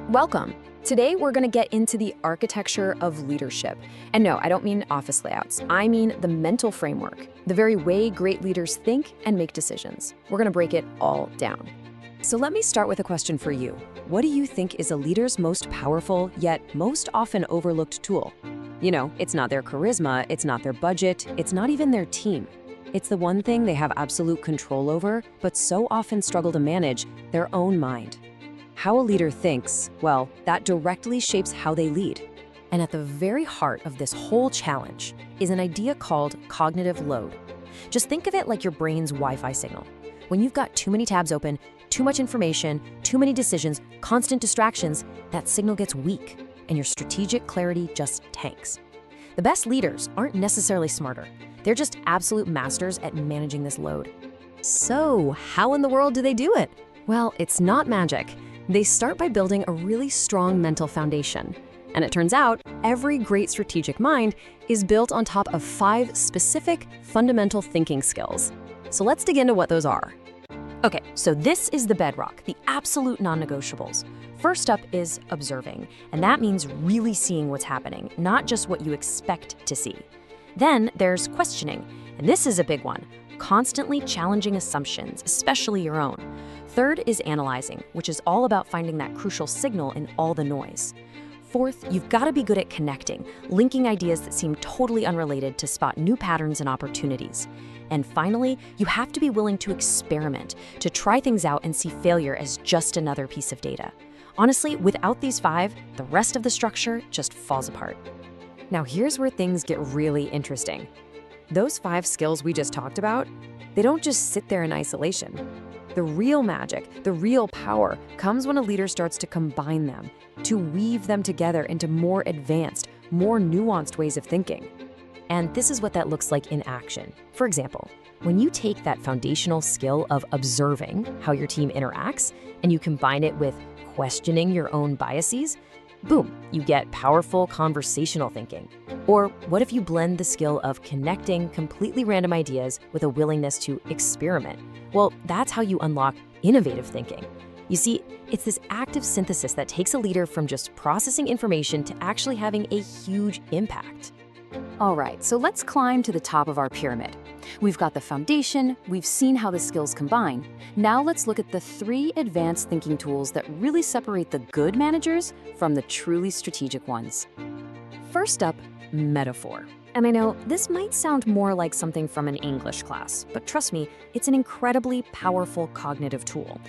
Welcome. Today, we're going to get into the architecture of leadership. And no, I don't mean office layouts. I mean the mental framework, the very way great leaders think and make decisions. We're going to break it all down. So let me start with a question for you. What do you think is a leader's most powerful, yet most often overlooked tool? You know, it's not their charisma, it's not their budget, it's not even their team. It's the one thing they have absolute control over, but so often struggle to manage: their own mind. How a leader thinks, well, that directly shapes how they lead. And at the very heart of this whole challenge is an idea called cognitive load. Just think of it like your brain's Wi-Fi signal. When you've got too many tabs open, too much information, too many decisions, constant distractions, that signal gets weak and your strategic clarity just tanks. The best leaders aren't necessarily smarter. They're just absolute masters at managing this load. So, how in the world do they do it? Well, it's not magic. They start by building a really strong mental foundation. And it turns out, every great strategic mind is built on top of 5 specific, fundamental thinking skills. So let's dig into what those are. Okay, so this is the bedrock, the absolute non-negotiables. First up is observing, and that means really seeing what's happening, not just what you expect to see. Then there's questioning, and this is a big one, constantly challenging assumptions, especially your own. Third is analyzing, which is all about finding that crucial signal in all the noise. Fourth, you've got to be good at connecting, linking ideas that seem totally unrelated to spot new patterns and opportunities. And finally, you have to be willing to experiment, to try things out and see failure as just another piece of data. Honestly, without these 5, the rest of the structure just falls apart. Now here's where things get really interesting. Those 5 skills we just talked about, they don't just sit there in isolation. The real magic, the real power, comes when a leader starts to combine them, to weave them together into more advanced, more nuanced ways of thinking. And this is what that looks like in action. For example, when you take that foundational skill of observing how your team interacts and you combine it with questioning your own biases, boom, you get powerful conversational thinking. Or what if you blend the skill of connecting completely random ideas with a willingness to experiment? Well, that's how you unlock innovative thinking. You see, it's this active synthesis that takes a leader from just processing information to actually having a huge impact. All right, so let's climb to the top of our pyramid. We've got the foundation, we've seen how the skills combine. Now let's look at the 3 advanced thinking tools that really separate the good managers from the truly strategic ones. First up, metaphor. And I know this might sound more like something from an English class, but trust me, it's an incredibly powerful cognitive tool.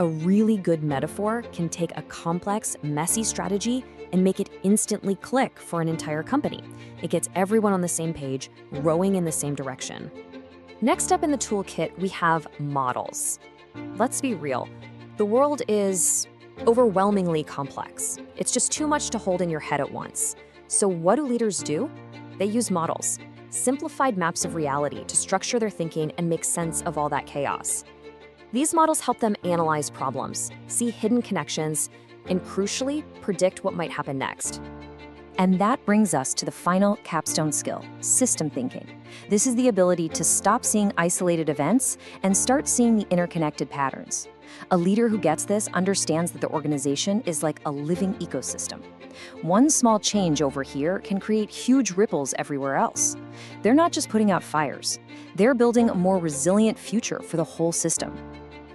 A really good metaphor can take a complex, messy strategy and make it instantly click for an entire company. It gets everyone on the same page, rowing in the same direction. Next up in the toolkit, we have models. Let's be real, the world is overwhelmingly complex. It's just too much to hold in your head at once. So what do leaders do? They use models, simplified maps of reality to structure their thinking and make sense of all that chaos. These models help them analyze problems, see hidden connections, and crucially, predict what might happen next. And that brings us to the final capstone skill, system thinking. This is the ability to stop seeing isolated events and start seeing the interconnected patterns. A leader who gets this understands that the organization is like a living ecosystem. One small change over here can create huge ripples everywhere else. They're not just putting out fires. They're building a more resilient future for the whole system.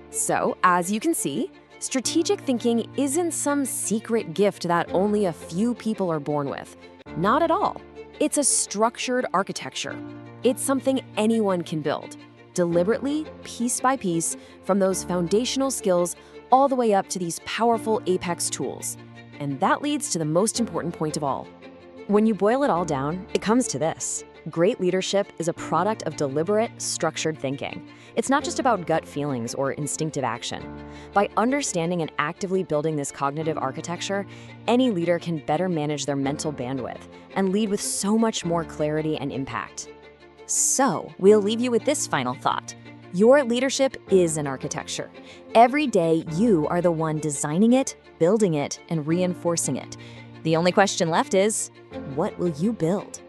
So, as you can see, strategic thinking isn't some secret gift that only a few people are born with. Not at all. It's a structured architecture. It's something anyone can build, deliberately, piece by piece, from those foundational skills all the way up to these powerful apex tools. And that leads to the most important point of all. When you boil it all down, it comes to this. Great leadership is a product of deliberate, structured thinking. It's not just about gut feelings or instinctive action. By understanding and actively building this cognitive architecture, any leader can better manage their mental bandwidth and lead with so much more clarity and impact. So, we'll leave you with this final thought. Your leadership is an architecture. Every day, you are the one designing it, building it, and reinforcing it. The only question left is, what will you build?